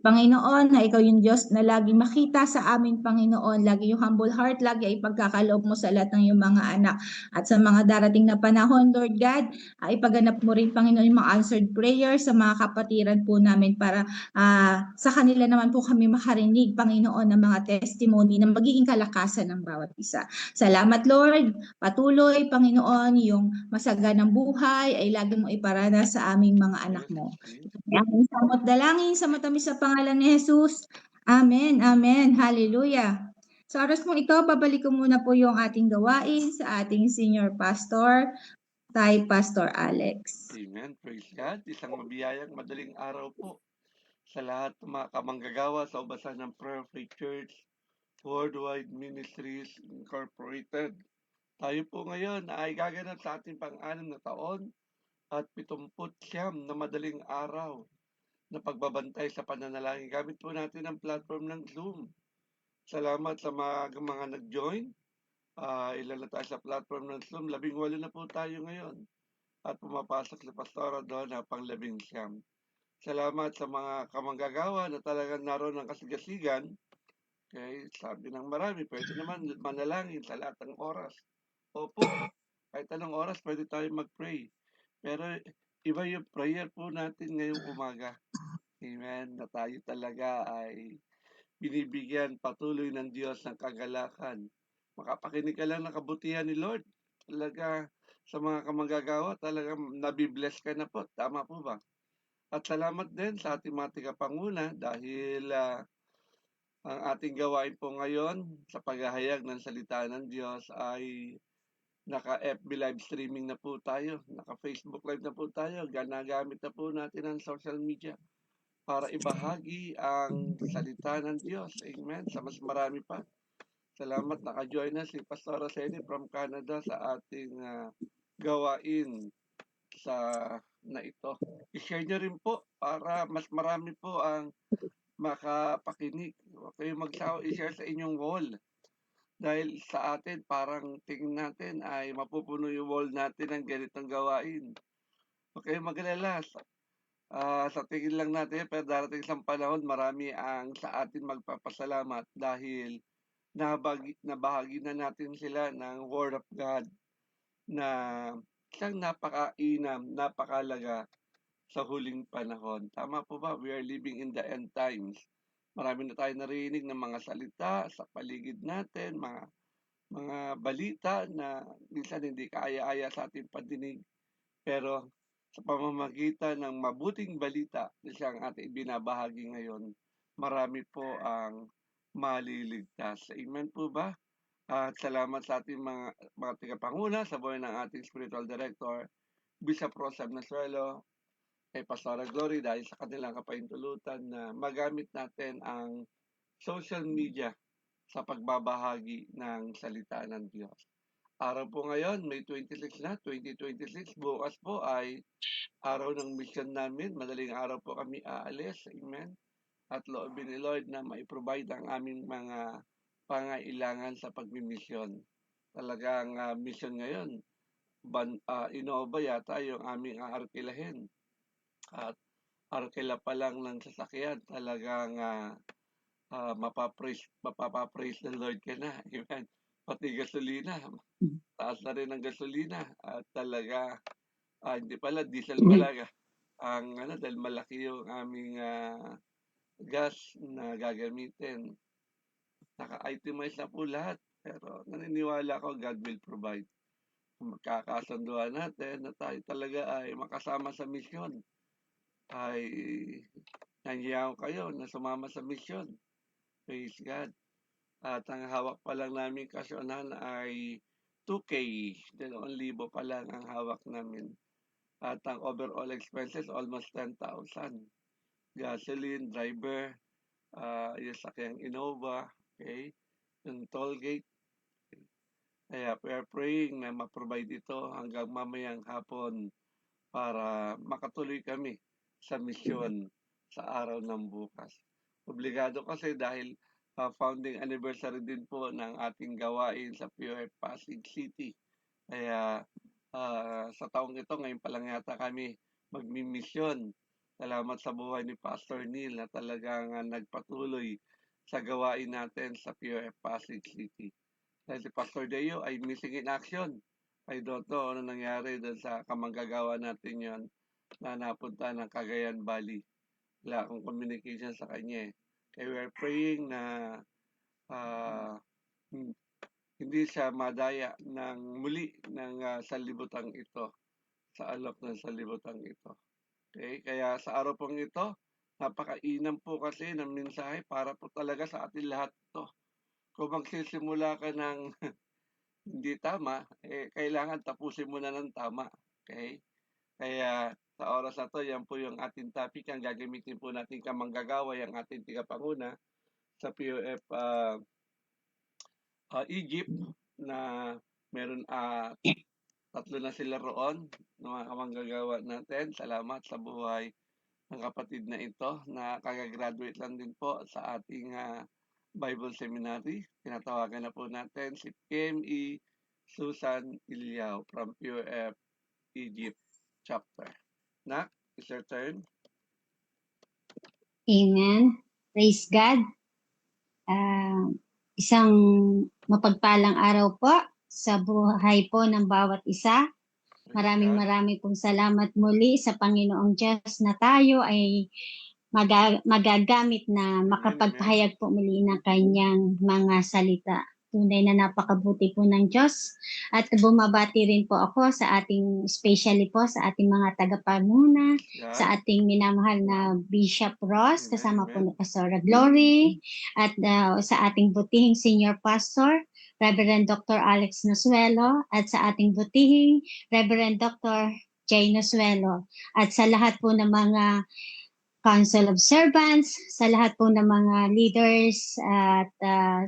Panginoon, na ikaw yung Diyos na lagi makita sa amin, Panginoon. Lagi yung humble heart, lagi ay pagkakaloob mo sa lahat ng iyong mga anak. At sa mga darating na panahon, Lord God, ay ipaganap mo rin, Panginoon, yung mga answered prayers sa mga kapatiran po namin para sa kanila naman po kami makarinig, Panginoon, ng mga testimony na magiging kalakasan ng bawat isa. Salamat, Lord. Patuloy, Panginoon, yung masaganang buhay ay lagi mo iparana sa aming mga anak Yes, mo. please. Aming samot dalangin sa matamis sa pangalan ni Jesus. Amen, amen, hallelujah. Sa oras mong ito, babalik ko muna po yung ating gawain sa ating senior pastor, Tay Pastor Alex. Amen. Praise God. Isang mabiyayang madaling araw po sa lahat ng mga kamanggagawa sa ubasan ng Prayer Free Church Worldwide Ministries Incorporated. Tayo po ngayon ay gaganap sa ating pang-anim na taon at 79 na madaling araw na pagbabantay sa pananalangin. Gamit po natin ang platform ng Zoom. Salamat sa mga nag-join. Ilan na tayo sa platform ng Zoom? 18 na po tayo ngayon. At pumapasok si Pastora doon na pang 19. Salamat sa mga kamanggagawa na talagang naroon ng kasigasigan. Okay, sabi ng marami, pwede naman manalangin sa lahat ng oras. Opo, kahit anong oras pwede tayo mag-pray. Pero iba yung prayer po natin ngayong umaga. Amen. Na tayo talaga ay binibigyan patuloy ng Diyos ng kagalakan. Makapakinig ka lang ng kabutihan ni Lord. Talaga sa mga kamanggagawa, talagang nabibless ka na po. Tama po ba? At salamat din sa ating mga tigapanguna dahil ang ating gawain po ngayon sa paghahayag ng salita ng Diyos ay naka-FB live streaming na po tayo, naka-Facebook live na po tayo, ginagamit na po natin ang social media para ibahagi ang salita ng Diyos. Amen. Sa mas marami pa. Salamat, naka-join na si Pastor Roseni from Canada sa ating gawain sa na ito. I-share nyo rin po para mas marami po ang makapakinig. Huwag kayong magsawa i-share sa inyong wall. Dahil sa atin, parang tingin natin ay mapupuno yung wall natin ng ganitong gawain. Huwag kayong mag-alala. Sa tingin lang natin, pero darating sa panahon, marami ang sa atin magpapasalamat dahil nabahagi na natin sila ng Word of God na isang napakainam, napakalaga sa huling panahon. Tama po ba? We are living in the end times. Marami na tayo narinig ng mga salita sa paligid natin, mga balita na minsan hindi kaaya-aya sa ating pandinig. Pero sa pamamagitan ng mabuting balita na siyang ating binabahagi ngayon, marami po ang maliligtas. Amen po ba? At salamat sa ating mga tigapanguna sa buhay ng ating spiritual director, Bishop Rosab Nasuelo, kay Pastora Glory dahil sa kanilang kapaintulutan na magamit natin ang social media sa pagbabahagi ng salita ng Diyos. Araw po ngayon, May 26 na, 2026. Bukas po ay araw ng mission namin. Madaling araw po kami aalis. Amen. At loobin ni Lord na mai-provide ang aming mga pangailangan sa pagmimisyon. Talagang mission ngayon, Innova yata yung aming aarkilahin. At arkila pa lang ng sasakyan, talagang mapapraise the Lord ka na. Amen. Pati gasolina, taas na rin ang gasolina. At talaga, hindi pala, diesel pala. Dahil malaki yung aming gas na gagamitin. Naka-itemize na po lahat. Pero naniniwala ko God will provide. Kung magkakasunduan natin na tayo talaga ay makasama sa misyon, ay nandiyan kayo na sumama sa misyon. Praise God. At ang hawak pa lang namin kasyonan ay 2K. 2,000 pa lang ang hawak namin. At ang overall expenses almost 10,000. Gasoline, driver, yung sakyang Innova, okay? Yung toll gate. Kaya we are praying na ma-provide ito hanggang mamayang hapon para makatuloy kami sa misyon sa araw ng bukas. Obligado kasi dahil founding anniversary din po ng ating gawain sa POF Pasig City. Kaya sa taong ito, ngayon pa lang yata kami magmimisyon. Salamat sa buhay ni Pastor Neil na talagang nagpatuloy sa gawain natin sa POF Pasig City. Dahil si Pastor Deo ay missing in action. I don't know ano nangyari doon sa kamanggagawa natin yon na napunta ng Cagayan Valley. Wala akong communication sa kanya eh. Kaya we are praying na ah, hindi siya madaya ng muli ng sanlibutan ito, sa alok ng sanlibutan ito. Okay? Kaya sa araw pong ito, napakainam po kasi ng mensahe para po talaga sa atin lahat to. Kung magsisimula ka ng hindi tama, kailangan tapusin mo na ng tama. Okay? Kaya sa oras na to, yan po yung ating topic. Ang gagamitin po natin kamanggagawa, yung ating tigapanguna sa POF Egypt na meron 3 na sila roon ng mga kamanggagawa natin. Salamat sa buhay ng kapatid na ito na kagagraduate lang din po sa ating Bible Seminary. Tinatawagan na po natin si PME Susan Ilyao from POF Egypt chapter. Nak, it's your turn. Amen. Praise God. Isang mapagpalang araw po sa buhay po ng bawat isa. Maraming pong salamat muli sa Panginoong Diyos na tayo ay magagamit na makapagpahayag po muli ng kanyang mga salita. Tunay na napakabuti po ng Diyos. At bumabati rin po ako sa ating, especially po sa ating mga tagapanguna, sa ating minamahal na Bishop Ross, kasama po ni Pastor Glory, at sa ating butihing Senior Pastor, Reverend Dr. Alex Nosuelo, at sa ating butihing Reverend Dr. Jay Nosuelo, at sa lahat po ng mga Council of Servants, sa lahat po ng mga leaders at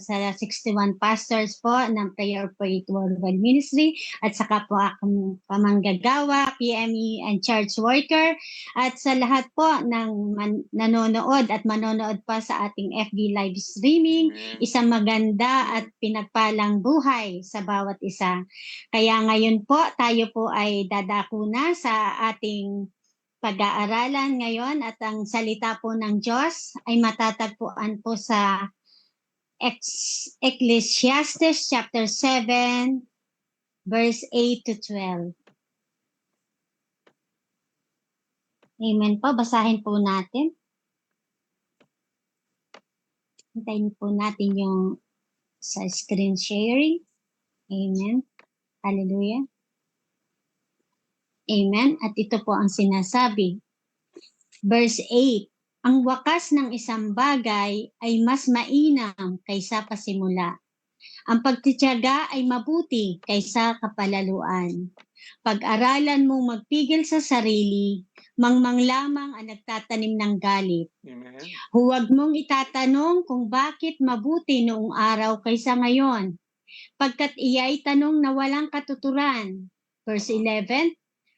sa 61 pastors po ng Prayer for It Worldwide Ministry, at saka po akong kamanggagawa, PME and church worker, at sa lahat po ng nanonood at manonood pa sa ating FB live streaming. Isang maganda at pinagpalang buhay sa bawat isa. Kaya ngayon po, tayo po ay dadako na sa ating pag-aaralan ngayon, at ang salita po ng Diyos ay matatagpuan po sa Ecclesiastes chapter 7 verse 8 to 12. Amen po. Basahin po natin. Hintayin po natin yung sa screen sharing. Amen. Hallelujah. Amen. At ito po ang sinasabi. Verse 8. Ang wakas ng isang bagay ay mas mainam kaysa pasimula. Ang pagtitiyaga ay mabuti kaysa kapalaluan. Pag-aralan mong magpigil sa sarili, mangmang lamang ang nagtatanim ng galit. Amen. Huwag mong itatanong kung bakit mabuti noong araw kaysa ngayon, pagkat iya'y tanong na walang katuturan. Verse 11.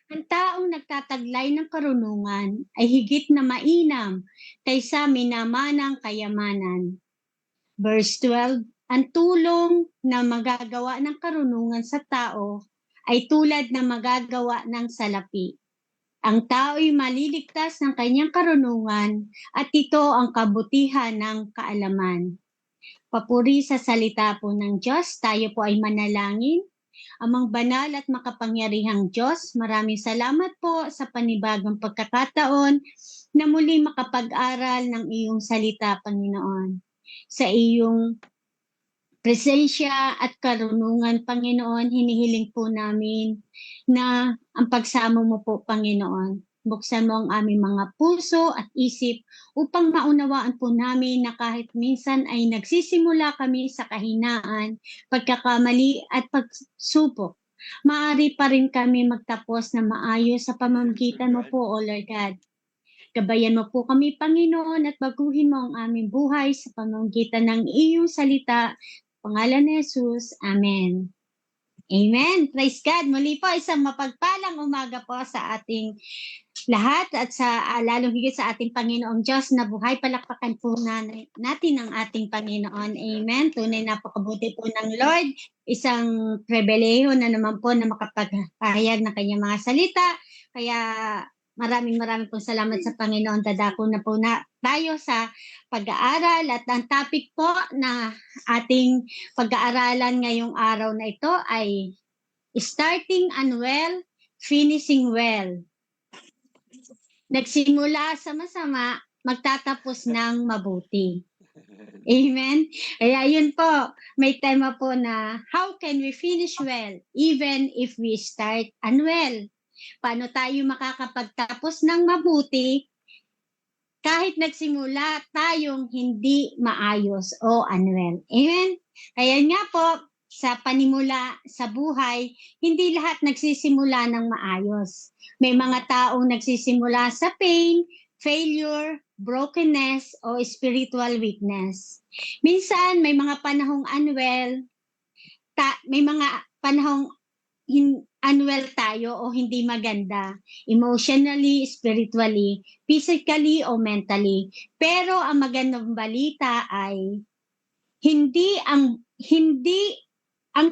Ang taong nagtataglay ng karunungan ay higit na mainam kaysa minamanang kayamanan. Verse 12, ang tulong na magagawa ng karunungan sa tao ay tulad na magagawa ng salapi. Ang tao'y maliligtas ng kanyang karunungan at ito ang kabutihan ng kaalaman. Papuri sa salita po ng Diyos, tayo po ay manalangin. Amang banal at makapangyarihang Diyos, maraming salamat po sa panibagong pagkakataon na muli makapag-aral ng iyong salita, Panginoon. Sa iyong presensya at karunungan, Panginoon, hinihiling po namin na ang pagsamo mo po, Panginoon. Buksan mo ang aming mga puso at isip upang maunawaan po namin na kahit minsan ay nagsisimula kami sa kahinaan, pagkakamali at pagsubok, maaari pa rin kami magtapos na maayos sa pamamagitan mo po, O Lord God. Gabayan mo po kami, Panginoon, at baguhin mo ang aming buhay sa pamamagitan ng iyong salita. Pangalan ni Jesus. Amen. Amen. Praise God. Muli po, isang mapagpalang umaga po sa ating lahat at sa lalong higit sa ating Panginoong Diyos na buhay. Palakpakan po natin ang ating Panginoon. Amen. Tunay napakabuti po ng Lord. Isang pribilehiyo na naman po na makapagpahayag ng kanyang mga salita. Kaya Maraming pong salamat sa Panginoon. Dadako na po na tayo sa pag-aaral at ang topic po na ating pag-aaralan ngayong araw na ito ay starting unwell, finishing well. Nagsimula sa masama, magtatapos ng mabuti. Amen? Kaya yun po, may tema po na how can we finish well even if we start unwell? Paano tayo makakapagtapos ng mabuti kahit nagsimula tayong hindi maayos o unwell? Amen? Kaya nga po, sa panimula sa buhay, hindi lahat nagsisimula ng maayos. May mga taong nagsisimula sa pain, failure, brokenness, o spiritual weakness. Minsan, may mga panahong unwell, may mga panahong unwell tayo o hindi maganda, emotionally, spiritually, physically, o mentally. Pero ang magandang balita ay hindi ang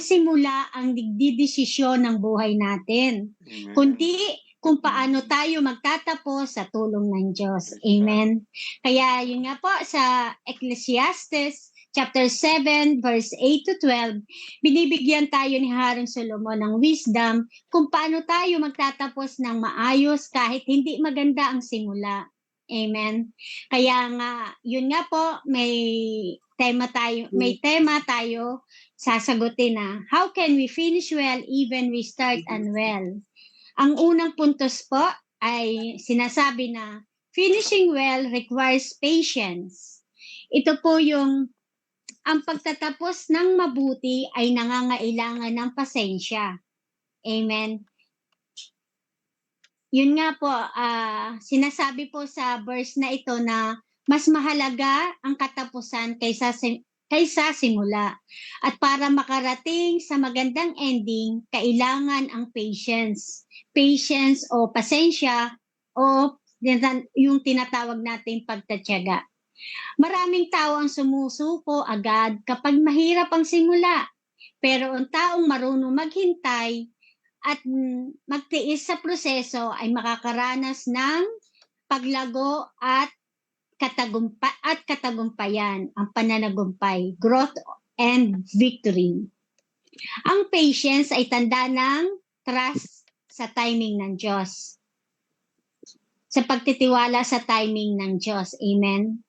simula ang nagdidesisyon ng buhay natin, kundi kung paano tayo magtatapos sa tulong ng Diyos. Amen. Kaya yun nga po sa Ecclesiastes chapter 7 verse 8 to 12, binibigyan tayo ni Haring Solomon ng wisdom kung paano tayo magtatapos ng maayos kahit hindi maganda ang simula. Amen. Kaya nga, yun nga po, may tema tayo sasagutin na how can we finish well even we start unwell. Ang unang puntos po ay sinasabi na finishing well requires patience. Ito po yung ang pagtatapos ng mabuti ay nangangailangan ng pasensya. Amen. Yun nga po, sinasabi po sa verse na ito na mas mahalaga ang katapusan kaysa simula. At para makarating sa magandang ending, kailangan ang patience. Patience o pasensya o yung tinatawag nating pagtatyaga. Maraming tao ang sumusuko agad kapag mahirap ang simula. Pero ang taong marunong maghintay at magtiis sa proseso ay makakaranas ng paglago at katagumpayan, ang pananagumpay, growth and victory. Ang patience ay tanda ng trust sa timing ng Diyos. Sa pagtitiwala sa timing ng Diyos. Amen.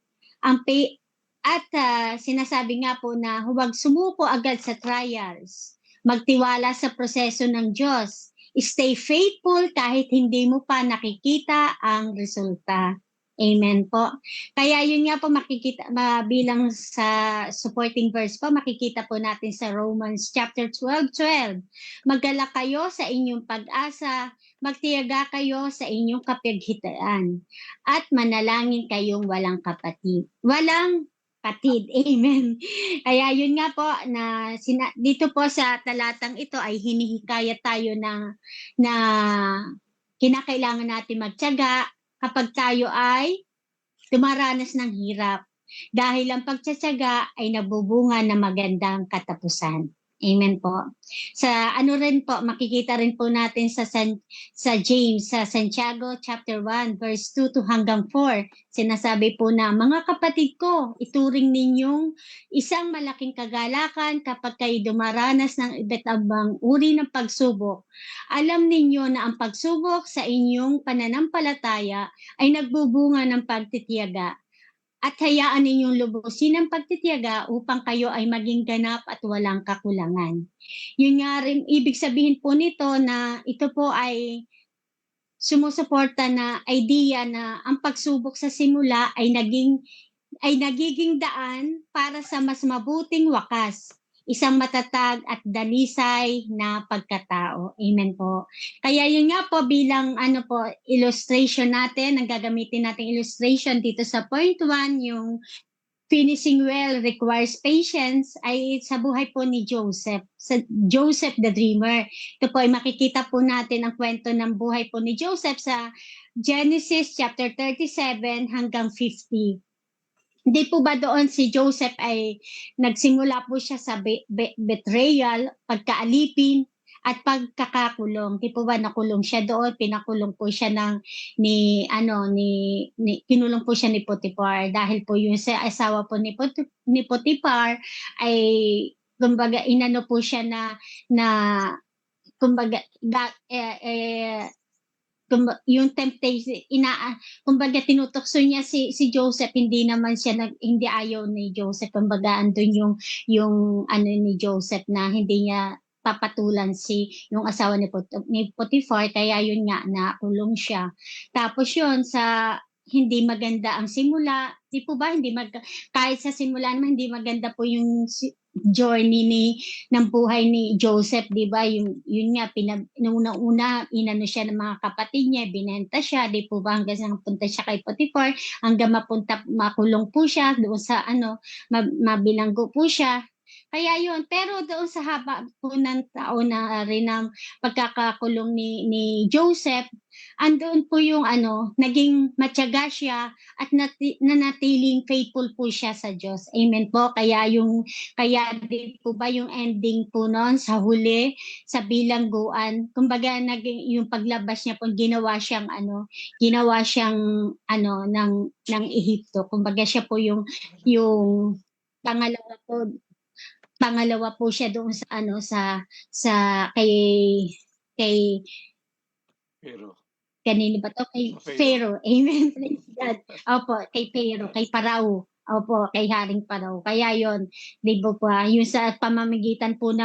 Sinasabi nga po na huwag sumuko agad sa trials. Magtiwala sa proseso ng Diyos. Stay faithful kahit hindi mo pa nakikita ang resulta. Amen po. Kaya yun nga po makikita, bilang sa supporting verse po, makikita po natin sa Romans chapter 12:12. Maggalak kayo sa inyong pag-asa, magtiyaga kayo sa inyong kapighitaan, at manalangin kayong walang kapatid. Amen. Kaya yun nga po, dito po sa talatang ito ay hinihikayat tayo na kinakailangan natin magtiyaga kapag tayo ay dumaranas ng hirap. Dahil ang pagtsatsaga ay nabubunga ng magandang katapusan. Amen po. Sa makikita rin po natin sa James, sa Santiago chapter 1 verse 2 to hanggang 4. Sinasabi po na, mga kapatid ko, ituring ninyong isang malaking kagalakan kapag kayo dumaranas ng iba't ibang uri ng pagsubok. Alam ninyo na ang pagsubok sa inyong pananampalataya ay nagbubunga ng pagtitiyaga. At hayaan ninyong lubusin ang pagtitiyaga upang kayo ay maging ganap at walang kakulangan. Yun nga rin, ibig sabihin po nito na ito po ay sumusuporta na idea na ang pagsubok sa simula ay nagiging daan para sa mas mabuting wakas. Isang matatag at dalisay na pagkatao. Amen po. Kaya yun nga po bilang illustration natin, ang gagamitin natin illustration dito sa point 1, yung finishing well requires patience, ay sa buhay po ni Joseph, Joseph the Dreamer. Ito po ay makikita po natin ang kwento ng buhay po ni Joseph sa Genesis chapter 37 hanggang 50. Hindi po ba doon si Joseph ay nagsimula po siya sa betrayal, pagkaalipin, at pagkakakulong. Di po ba nakulong siya doon, pinakulong po siya kinulong po siya ni Potiphar dahil po yung sa asawa po ni Potiphar ay kumbaga inano po siya na kumbaga yung temptation kumbaga tinutokso niya si Joseph, hindi naman siya hindi ayaw ni Joseph, kumbaga andun yung ano ni Joseph na hindi niya papatulan yung asawa ni Potiphar, kaya yun nga nakulong siya. Tapos yun sa hindi maganda ang simula, di po ba kahit sa simula naman hindi maganda po yung journey ng buhay ni Joseph, di ba? Yun nga, una inano siya ng mga kapatid niya, binenta siya, di po ba? Hanggang sa punta siya kay Potiphar, hanggang makulong po siya, doon sa mabilanggo po siya. Kaya yun, pero doon sa haba po ng taon na rin ng pagkakakulong ni Joseph, andoon po yung naging matyaga siya at nanatiling faithful po siya sa Diyos. Amen po. Kaya di po ba yung ending po noon sa huli, sa bilangguan, kumbaga yung paglabas niya po, ginawa siyang ng Ehipto. Kumbaga siya po yung pangalawa po siya doon sa kay Pero, kanino ba to? Kay Pharaoh. Pharaoh. Amen. Praise God. Opo, kay Pharaoh, kay Parao. Opo, kay Haring Parao. Kaya yon, di ba po, yung sa pamamagitan po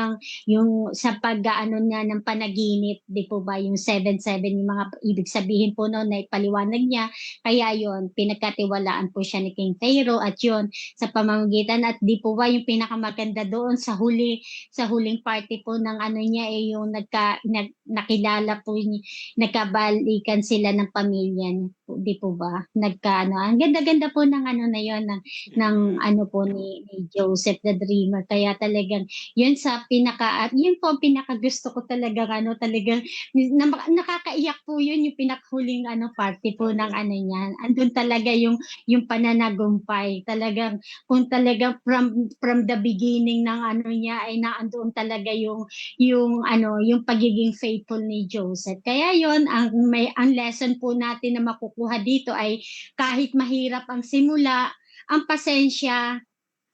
yung sa pag-ano niya ng panaginip, di po ba, yung 7-7, yung mga ibig sabihin po noon na ipaliwanag niya. Kaya yon, pinagkatiwalaan po siya ni King Pharaoh at yon, sa pamamagitan at di po ba yung pinakamaganda doon sa huling party po ng niya yung nakilala po niya, nagkabalikan sila ng pamilya niya, di po ba? Ang ganda-ganda po ng na yon ng po ni Joseph the Dreamer. Kaya talagang yun yun po ang pinakagusto ko talagang talagang nakakaiyak po yun, yung pinakhuling party po ng niya. Andun talaga yung pananagumpay. Talagang kung talagang from the beginning ng niya ay naandoon talaga yung pagiging faithful ni Joseph. Kaya yon, ang lesson po natin na makukuha dito ay kahit mahirap ang simula, ang pasensya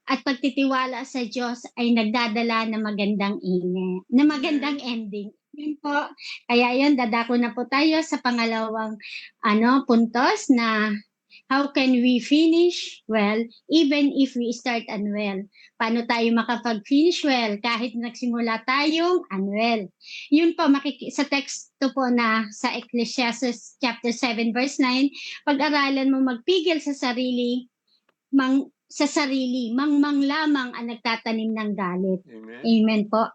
at pagtitiwala sa Diyos ay nagdadala ng magandang ending. Yun po. Kaya yun, dadako na po tayo sa pangalawang puntos na how can we finish well even if we start unwell? Paano tayo makapag-finish well kahit nagsimula tayong unwell? Yun po, sa teksto po na sa Ecclesiastes chapter 7 verse 9, pag-aralan mo magpigil sa sarili, mangmang lamang ang nagtatanim ng galit. Amen. Amen po.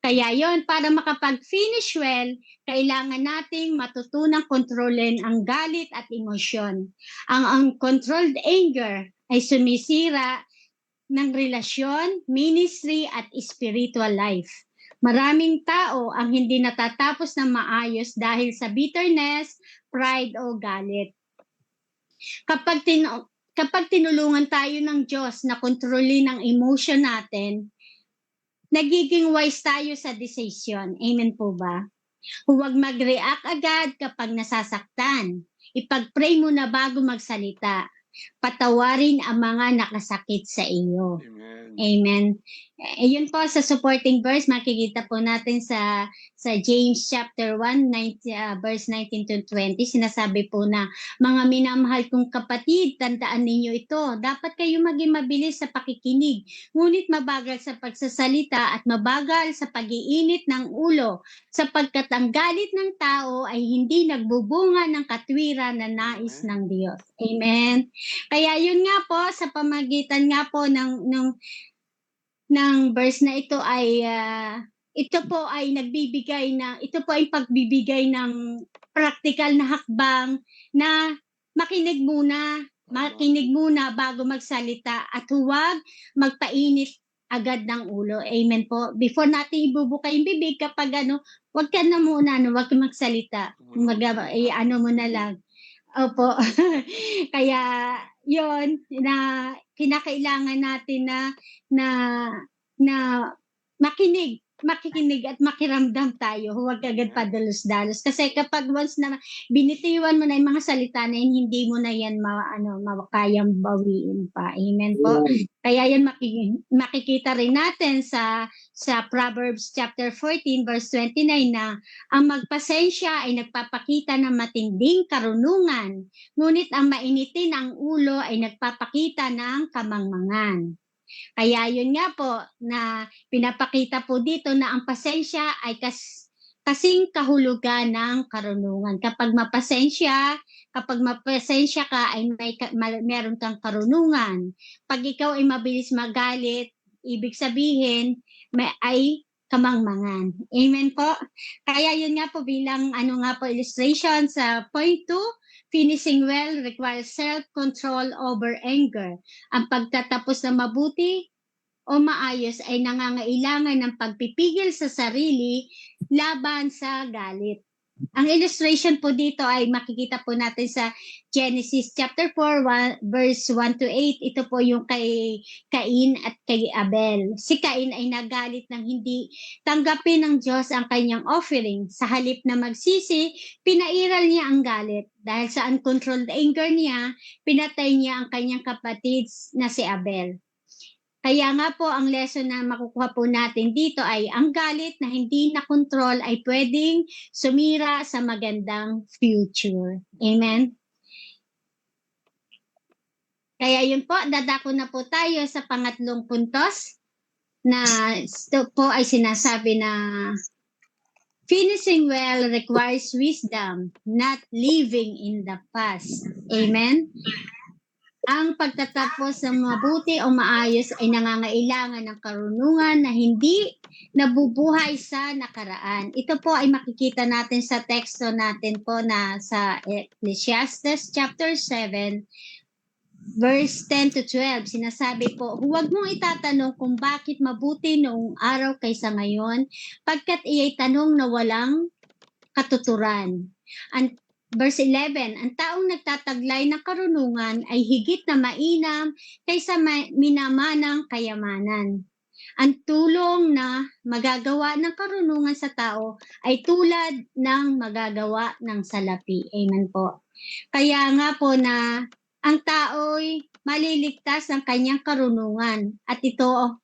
Kaya yon, para makapag-finish well, kailangan nating matutunang kontrolin ang galit at emosyon. Ang uncontrolled anger ay sumisira ng relasyon, ministry at spiritual life. Maraming tao ang hindi natatapos ng maayos dahil sa bitterness, pride o galit. Kapag tinulungan tayo ng Diyos na kontrolin ang emotion natin, nagiging wise tayo sa decision. Amen po ba? Huwag mag-react agad kapag nasasaktan. Ipag-pray mo na bago magsalita. Patawarin ang mga nakasakit sa iyo. Amen. Amen. Yun po sa supporting verse, makikita po natin sa James chapter 1, verse 19 to 20, sinasabi po na, mga minamahal kong kapatid, tandaan ninyo ito, dapat kayo maging mabilis sa pakikinig, ngunit mabagal sa pagsasalita at mabagal sa pag-iinit ng ulo, sapagkat ang galit ng tao ay hindi nagbubunga ng katwiran na nais ng Diyos. Amen. Kaya yun nga po, sa pamagitan nga po ng verse na ito ay ito po ay pagbibigay ng practical na hakbang na makinig muna bago magsalita at huwag magpainit agad ng ulo. Amen po. Before natin ibubuka yung bibig, kapag huwag ka na muna, huwag ka magsalita. Mo na lang. Opo. Kaya yon na kinakailangan natin na makinig makikinig at makiramdam tayo. Huwag agad padalos-dalos. Kasi kapag once na binitiwan mo na yung mga salita na yun, hindi mo na yan kayang bawiin pa. Amen po. Kaya yan makikita rin natin sa Proverbs chapter 14 verse 29 na ang magpasensya ay nagpapakita ng matinding karunungan, ngunit ang mainitin ang ulo ay nagpapakita ng kamangmangan. Kaya yun nga po na pinapakita po dito na ang pasensya ay kasing kahulugan ng karunungan. Kapag mapasensya ka ay meron kang karunungan. Pag ikaw ay mabilis magalit, ibig sabihin ay kamangmangan. Amen po. Kaya yun nga po bilang illustration sa point 2, finishing well requires self-control over anger. Ang pagtatapos na mabuti o maayos ay nangangailangan ng pagpipigil sa sarili laban sa galit. Ang illustration po dito ay makikita po natin sa Genesis chapter 4 verse 1 to 8. Ito po yung kay Cain at kay Abel. Si Cain ay nagalit ng hindi tanggapin ng Diyos ang kanyang offering. Sa halip na magsisi, pinairal niya ang galit. Dahil sa uncontrolled anger niya, pinatay niya ang kanyang kapatid na si Abel. Kaya nga po ang lesson na makukuha po natin dito ay ang galit na hindi na-control ay pwedeng sumira sa magandang future. Amen? Kaya yun po, dadako na po tayo sa pangatlong puntos na ito po ay sinasabi na finishing well requires wisdom, not living in the past. Amen? Ang pagtatapos ng mabuti o maayos ay nangangailangan ng karunungan na hindi nabubuhay sa nakaraan. Ito po ay makikita natin sa teksto natin po na sa Ecclesiastes chapter 7 verse 10 to 12. Sinasabi po, huwag mong itatanong kung bakit mabuti noong araw kaysa ngayon, pagkat iya'y tanong na walang katuturan. Verse 11, ang taong nagtataglay ng karunungan ay higit na mainam kaysa minamanang kayamanan. Ang tulong na magagawa ng karunungan sa tao ay tulad ng magagawa ng salapi. Amen po. Kaya nga po na ang tao'y maliligtas ng kanyang karunungan at ito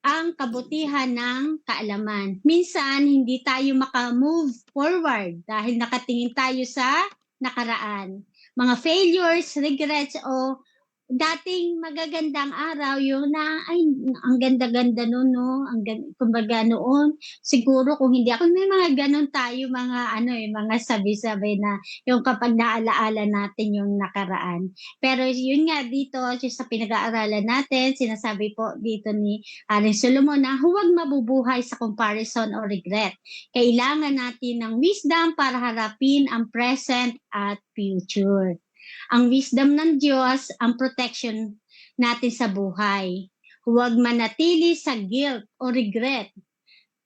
ang kabutihan ng kaalaman. Minsan, hindi tayo makamove forward dahil nakatingin tayo sa nakaraan. Mga failures, regrets, o dating magagandang araw, yun na, ay, ang ganda-ganda nun, no? Kumbaga noon, siguro kung hindi ako, may mga ganon tayo, mga sabi-sabi na yung kapag naalaala natin yung nakaraan. Pero yun nga dito, sa pinag-aaralan natin, sinasabi po dito ni Aling Solomon na huwag mabubuhay sa comparison o regret. Kailangan natin ng wisdom para harapin ang present at future. Ang wisdom ng Diyos, ang protection natin sa buhay. Huwag manatili sa guilt o regret.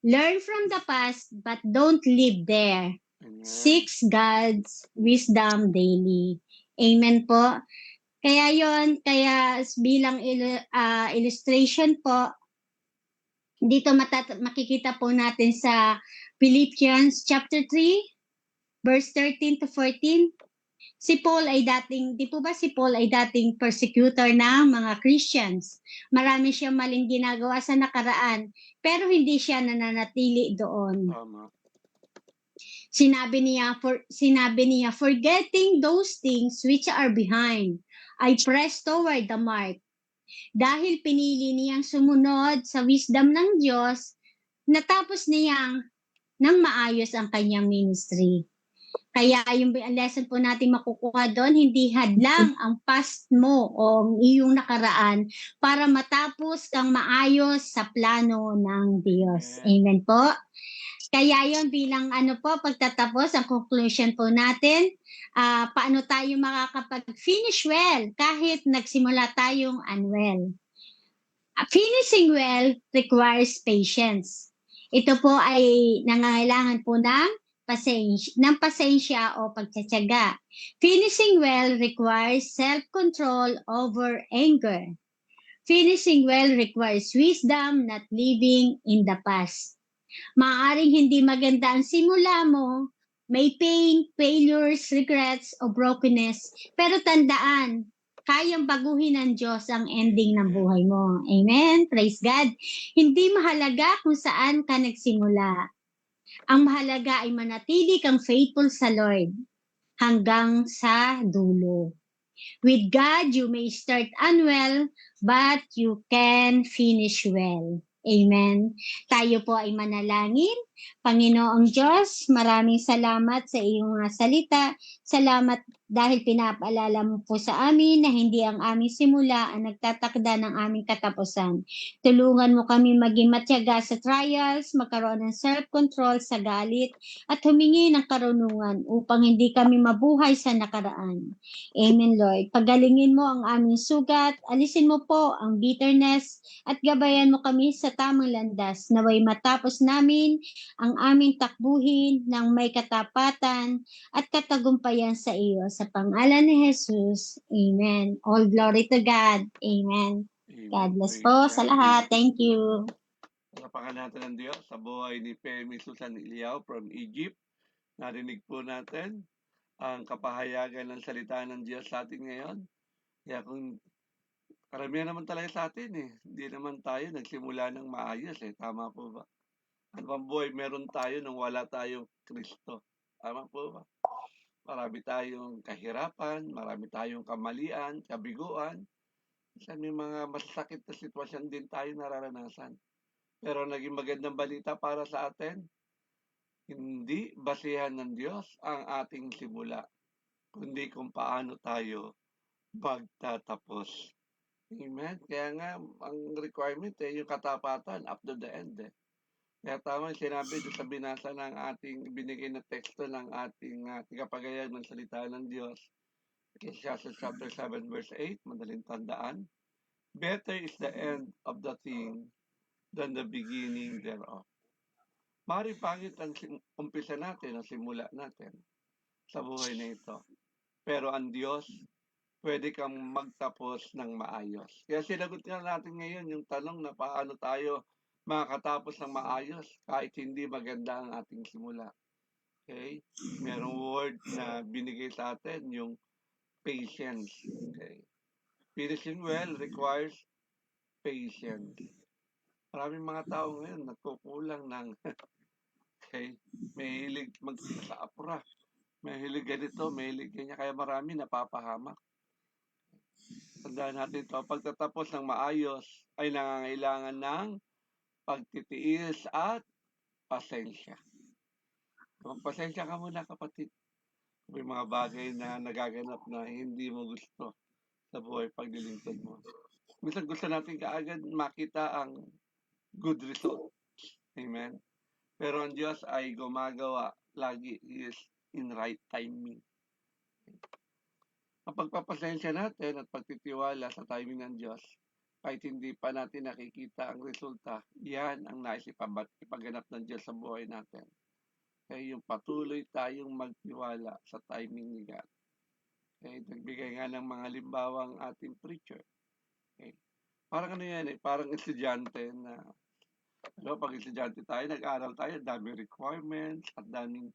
Learn from the past but don't live there. Seek God's wisdom daily. Amen po. Kaya bilang illustration po, dito makikita po natin sa Philippians chapter 3, verse 13 to 14. Si Paul ay dating persecutor ng mga Christians. Marami siyang maling ginagawa sa nakaraan, pero hindi siya nananatili doon. Sinabi niya, forgetting those things which are behind, I press toward the mark. Dahil pinili niyang sumunod sa wisdom ng Diyos, natapos niyang nang maayos ang kanyang ministry. Kaya yung lesson po natin makukuha doon, hindi hadlang ang past mo o iyong nakaraan para matapos kang maayos sa plano ng Diyos. Amen po. Kaya yon bilang pagtatapos, ang conclusion po natin, paano tayo makakapag-finish well kahit nagsimula tayong unwell. Finishing well requires patience. Ito po ay nangangailangan po ng pasensya o pagtsatsaga. Finishing well requires self-control over anger. Finishing well requires wisdom, not living in the past. Maaaring hindi maganda ang simula mo, may pain, failures, regrets, o brokenness. Pero tandaan, kayang baguhin ng Diyos ang ending ng buhay mo. Amen? Praise God. Hindi mahalaga kung saan ka nagsimula. Ang mahalaga ay manatili kang faithful sa Lord hanggang sa dulo. With God, you may start unwell, but you can finish well. Amen. Tayo po ay manalangin. Panginoong Diyos, maraming salamat sa iyong mga salita. Salamat dahil pinapaalala mo po sa amin na hindi ang aming simula ang nagtatakda ng aming katapusan. Tulungan mo kami maging matyaga sa trials, magkaroon ng self-control sa galit, at humingi ng karunungan upang hindi kami mabuhay sa nakaraan. Amen, Lord. Pagalingin mo ang aming sugat, alisin mo po ang bitterness, at gabayan mo kami sa tamang landas. Naway matapos namin ang aming takbuhin ng may katapatan at katagumpayan sa iyo. Sa pangalan ni Jesus, Amen. All glory to God. Amen. God Amen. bless Praise po sa God. lahat. Thank you. Salapakan natin ng Diyos sa buhay ni Pemi Susan Iliao from Egypt. Narinig po natin ang kapahayagan ng salita ng Diyos sa atin ngayon. Kaya kung karamihan naman talaga sa atin hindi naman tayo nagsimula ng maayos Tama po ba? Ano bang buhay meron tayo nung wala tayong Kristo? Tama po ba? Marami tayong kahirapan, marami tayong kamalian, kabiguan. Minsan may mga masasakit na sitwasyon din tayo nararanasan. Pero naging magandang balita para sa atin, hindi basihan ng Diyos ang ating simula, kundi kung paano tayo magtatapos. Amen. Kaya nga, ang requirement yung katapatan up to the end Kaya tama yung sinabi doon sa binasa ng ating binigay na teksto ng ating tagapagayag ng salita ng Diyos. Ecclesiastes chapter 7 verse 8, madaling tandaan. Better is the end of the thing than the beginning thereof. Mari pangit ang umpisa natin, ang simula natin sa buhay na ito. Pero ang Diyos, pwede kang magtapos ng maayos. Kaya sinagot nga natin ngayon yung tanong na paano tayo makakatapos ng maayos kahit hindi maganda ang ating simula. Okay? Merong word na binigay sa atin, yung patience. Okay? Finishing well requires patience. Maraming mga tao ngayon nagkukulang ng okay? May hilig sa apura. May hilig ganito, may hilig ganyan. Kaya marami napapahamak. Tandaan natin ito, pagtatapos ng maayos ay nangangailangan ng pagtitiis at pasensya. Pasensya ka muna kapatid. May mga bagay na nagaganap na hindi mo gusto sa buhay paglilingkod mo. Minsan gusto natin kaagad makita ang good result. Amen. Pero ang Diyos ay gumagawa lagi. He is in right timing. Ang pagpapasensya natin at pagtitiwala sa timing ng Diyos, kahit hindi pa natin nakikita ang resulta, yan ang nais ipaganap ng Diyos sa buhay natin. Kaya yung patuloy tayong magtiwala sa timing ni God. Kaya nagbigay nga ng mga limbawang ating preacher. Okay. Parang ano yan parang estudyante na, pag estudyante tayo, nag-aaral tayo, daming requirements, at daming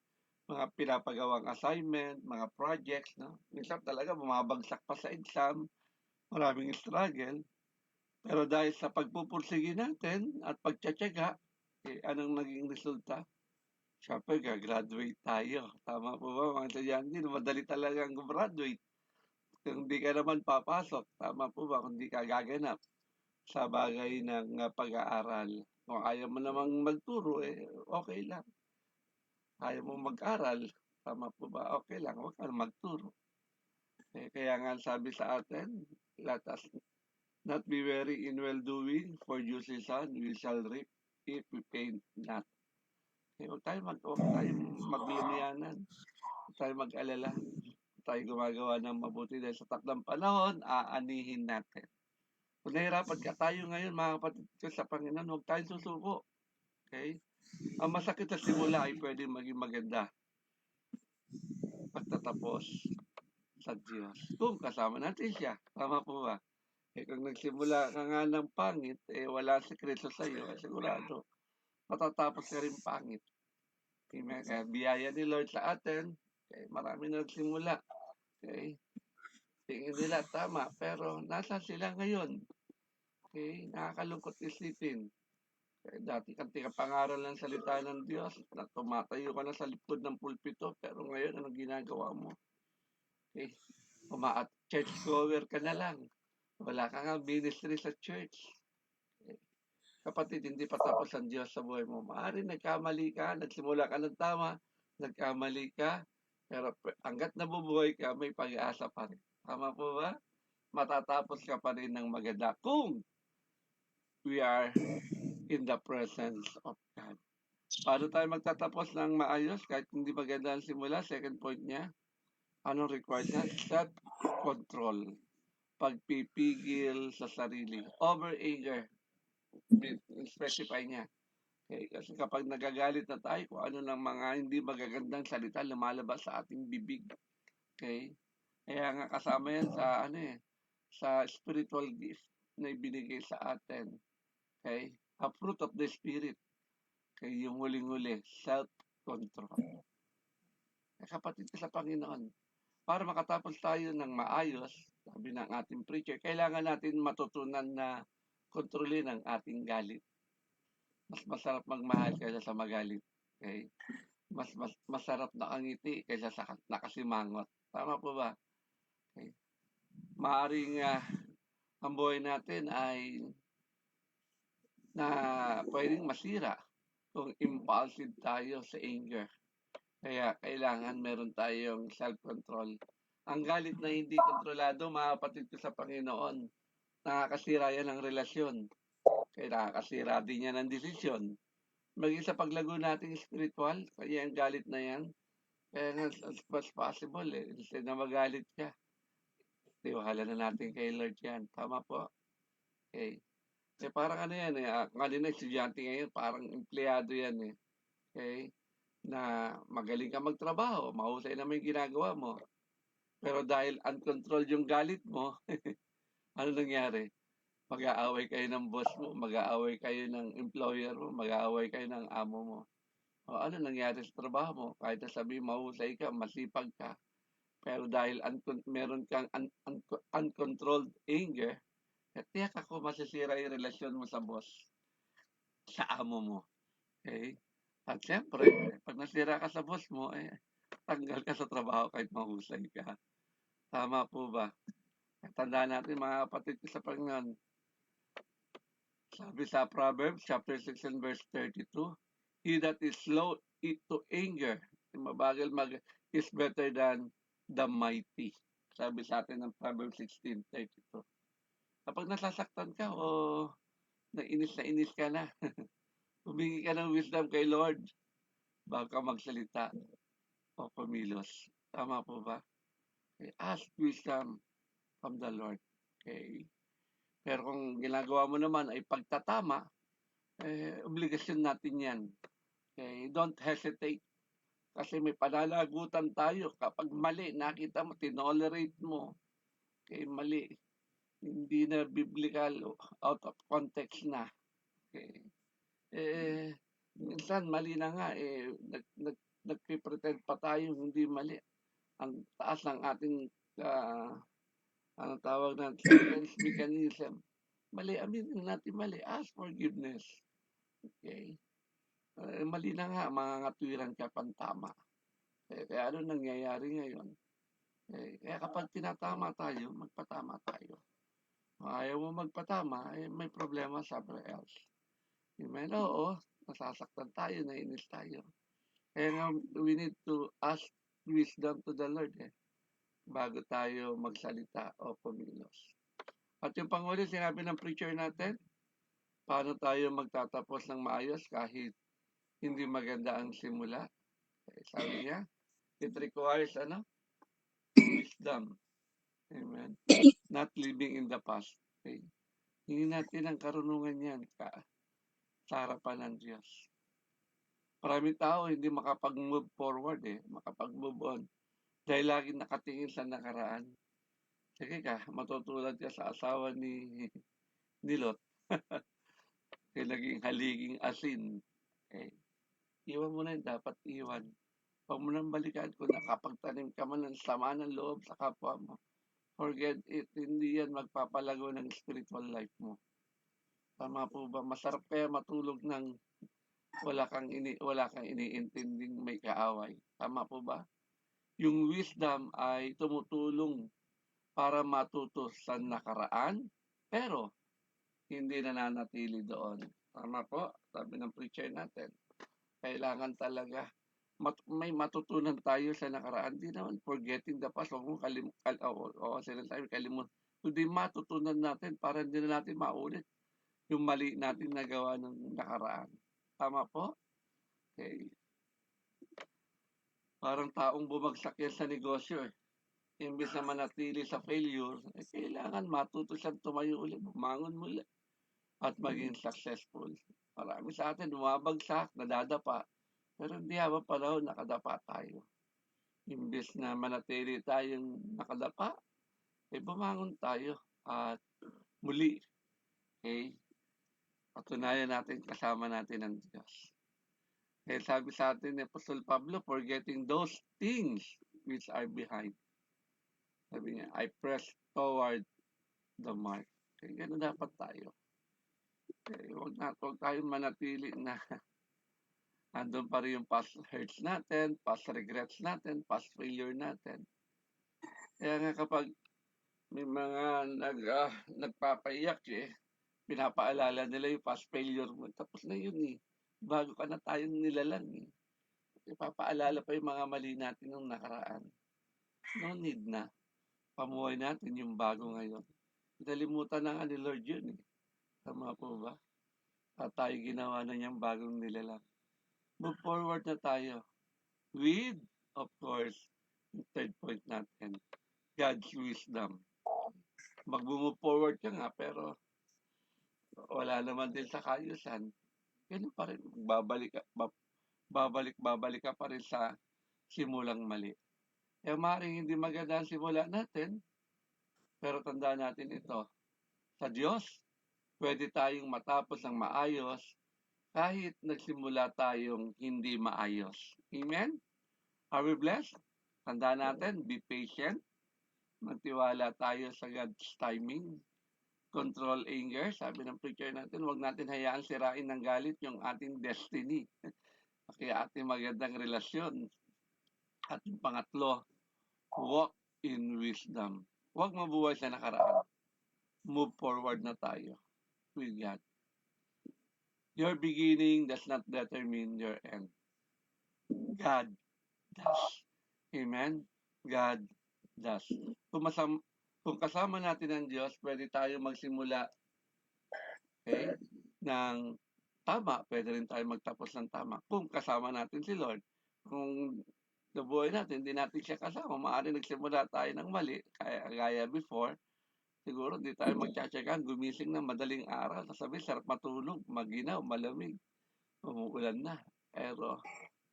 mga pinapagawang assignment, mga projects, no? Minsan talaga bumabagsak pa sa exam, maraming struggle. Pero dahil sa pagpupursige natin at pagtsatsaga, anong naging resulta? Siyempre, gagraduate tayo. Tama po ba mga estudyante? Madali talagang graduate. Kung hindi ka naman papasok, tama po ba? Kung hindi ka gaganap sa bagay ng pag-aaral. Kung ayaw mo namang magturo, okay lang. Ayaw mo mag-aral, tama po ba? Okay lang, huwag ka magturo. Kaya nga sabi sa atin, let us not be weary in well-doing, for due season we shall reap if we faint not. Huwag tayo maglumiyanan, huwag tayo mag-alala, huwag tayo gumagawa ng mabuti dahil sa takdang panahon, aanihin natin. Kung nahirapan ka tayo ngayon, mga kapatid ko sa Panginoon, huwag tayong susuko. Okay? Ang masakit na simula ay pwedeng maging maganda pagtatapos sa Diyos. Kung kasama natin siya. Tama po ba? Kung nagsimula ka nga ng pangit, wala si Kristo sa iyo, sigurado, matatapos ka rin pangit. Amen. Kaya biyaya ni Lord sa atin, okay, marami na nagsimula. Okay? Tingin nila tama, pero nasa sila ngayon? Okay? Nakakalungkot isipin. Okay, dati kang pangaral ng salita ng Diyos, na tumatayo ka na sa likod ng pulpito, pero ngayon, anong ginagawa mo? Okay? Church goer ka na lang. Wala ka nga ministry sa church. Okay? Kapatid, hindi pa tapos ang Diyos sa buhay mo. Maaari nagkamali ka, nagsimula ka ng tama, nagkamali ka, pero hanggat nabubuhay ka, may pag-asa pa rin. Tama po ba? Matatapos ka pa rin ng maganda kung we are in the presence of God. Paano tayo magtatapos ng maayos kahit hindi maganda ang simula? Second point niya, anong required niya? Self-control. Pagpipigil sa sarili. Over-anger. Specify niya. Okay? Kasi kapag nagagalit na tayo, kung ano ng mga hindi magagandang salita lumalabas sa ating bibig. Okay? Kaya nga kasama yan sa sa spiritual gift na ibinigay sa atin. Okay? A fruit of the Spirit. Okay? Yung huling-huli, self-control. Kapatid sa Panginoon, para makatapos tayo ng maayos, sabi ng ating preacher, kailangan natin matutunan na kontrolin ang ating galit. Mas masarap magmahal kaysa sa magalit. Okay? Mas masarap nakangiti kaysa sa nakasimangot. Tama po ba? Okay. Maaring ang buhay natin ay na pwedeng masira kung impulsive tayo sa anger. Kaya kailangan meron tayong self-control. Ang galit na hindi kontrolado, mga kapatid ko sa Panginoon, nakakasira yan ng relasyon. Kaya nakakasira din yan ng desisyon. Maging sa paglago nating spiritual, kaya ang galit na yan, kaya nga as much possible, instead na magalit ka, tiwala na natin kay Lord yan. Tama po? Okay. Kasi parang ano yan, kanina estudyante ngayon, parang empleyado yan eh. Okay? Na magaling ka magtrabaho, mahusay naman yung ginagawa mo. Pero dahil uncontrolled yung galit mo, ano nangyari? Mag-aaway kayo ng boss mo, mag-aaway kayo ng employer mo, mag-aaway kayo ng amo mo. O ano nangyari sa trabaho mo? Kahit na sabihin mahusay ka, masipag ka, pero dahil meron kang uncontrolled anger, tiyak ako masisira yung relasyon mo sa boss, sa amo mo. Okay? At siyempre, pag nasira ka sa boss mo, tanggal ka sa trabaho kahit mahusay ka. Tama po ba? Tandaan natin mga kapatid ko sa Panginoon. Sabi sa Proverbs chapter 6 and verse 32, he that is slow to anger, mabagal is better than the mighty. Sabi sa atin ng Proverbs 16:32. Kapag nasasaktan ka o nainis ka na, humingi ka ng wisdom kay Lord bago ka magsalita o kumilos. Tama po ba? Okay. Ask wisdom from the Lord. Okay. Pero kung ginagawa mo naman ay pagtatama, obligasyon natin yan. Okay. Don't hesitate. Kasi may pananagutan tayo. Kapag mali, nakita mo, tinolerate mo. Okay, mali. Hindi na biblical, out of context na. Okay. Minsan mali na nga, nagpipretend pa tayo hindi mali. Ang taas ng ating anong tawag na defense mechanism. Mali, aminin natin mali. Ask forgiveness. Okay? Mali na nga, mangangatwiran ka pantama. Kaya ano nangyayari ngayon? Kaya kapag tinatama tayo, magpatama tayo. Kung ayaw mo magpatama, may problema somewhere else. Amen? Oo, nasasaktan tayo, nainis tayo. Kaya nga, we need to ask wisdom to the Lord bago tayo magsalita o kumilos. At yung panghuli, sinabi ng preacher natin, paano tayo magtatapos ng maayos kahit hindi maganda ang simula? Sabi niya, it requires wisdom. Amen. Not living in the past. Okay? Hindi natin ang karunungan yan sa harapan ng Diyos. Maraming tao hindi makapag-move forward makapag-move on. Dahil lagi nakatingin sa nakaraan. Sige ka, matutulad ka sa asawa ni Lot. Kaya naging haliging asin. Okay? Iwan mo na yung dapat iwan. Huwag mo nang balikan kung nakapagtanim ka man ng sama ng loob sa kapwa mo. Forget it. Hindi yan magpapalago ng spiritual life mo. Tama po ba? Masarap kaya matulog ng wala kang iniintinding may kaaway. Tama po ba? Yung wisdom ay tumutulong para matuto sa nakaraan, pero hindi nananatili doon. Tama po? Sabi ng preacher natin. Kailangan talaga may matutunan tayo sa nakaraan. Hindi naman forgetting the past. Huwag mong kalimutan. Kundi matutunan natin para hindi na natin maulit yung mali natin nagawa ng nakaraan. Tama po? Okay. Parang taong bumagsak yan sa negosyo eh. Imbes na manatili sa failure, kailangan matuto siyang tumayo ulit, bumangon muli, at maging successful. Marami sa atin bumabagsak, nadadapa, pero hindi habang panahon nakadapa tayo. Imbes na manatili tayong nakadapa, bumangon tayo at muli. Okay? Patunayan natin kasama natin ang Diyos. Kaya sabi sa atin ni Apostol Pablo, forgetting those things which are behind. Sabi niya, I press toward the mark. Kaya gano'n dapat tayo. Kaya huwag tayong manatili na andun pa rin yung past hurts natin, past regrets natin, past failure natin. Kaya nga kapag may mga nagpapaiyak pinapaalala nila yung past failure mo. Tapos na yun Bago ka na tayong nilalang Ipapaalala pa yung mga mali natin nung nakaraan. No need na. Pamuhay natin yung bago ngayon. Nalimutan na nga ni Lord yun Tama po ba? At tayo ginawa na niyang bagong nilalang. Move forward na tayo. With, of course, yung third point natin, God's wisdom. Mag-move forward ka nga, pero wala naman din sa kayusan. Ganun pa rin. Babalik ka pa rin sa simulang mali. Maaaring hindi maganda ang simula natin, pero tandaan natin ito. Sa Diyos, pwede tayong matapos ng maayos kahit nagsimula tayong hindi maayos. Amen? Are we blessed? Tandaan natin, be patient. Magtiwala tayo sa God's timing. Control anger. Sabi ng preacher natin, huwag natin hayaan sirain ng galit yung ating destiny. Kaya ating magandang relasyon. At yung pangatlo, walk in wisdom. Huwag mabuhay sa nakaraan. Move forward na tayo with God. Your beginning does not determine your end. God does. Amen? God does. Kung kasama natin ang Diyos, pwede tayo magsimula ng tama. Pwede rin tayo magtapos ng tama. Kung kasama natin si Lord. Kung sa buhay natin, hindi natin siya kasama. Maaaring nagsimula tayo ng mali, gaya before. Siguro hindi tayo magtsatsagaan, gumising ng madaling araw. Sasabi, sarap matulog, maginaw, malamig. Umuulan na. Pero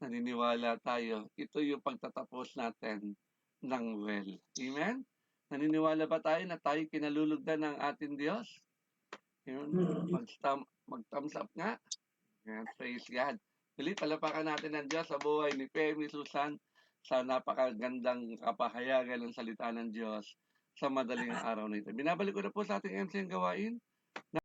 naniniwala tayo, ito yung pagtatapos natin ng well. Amen? Naniniwala ba tayo na tayo kinalulugdan ng ating Diyos? Mag-thumbs up nga. Ayan, praise God. Dali, palapakan natin ng Diyos sa buhay ni Femi Susan sa napakagandang kapahayagan ng salita ng Diyos sa madaling araw na ito. Binabalik ko na po sa ating MC ang gawain.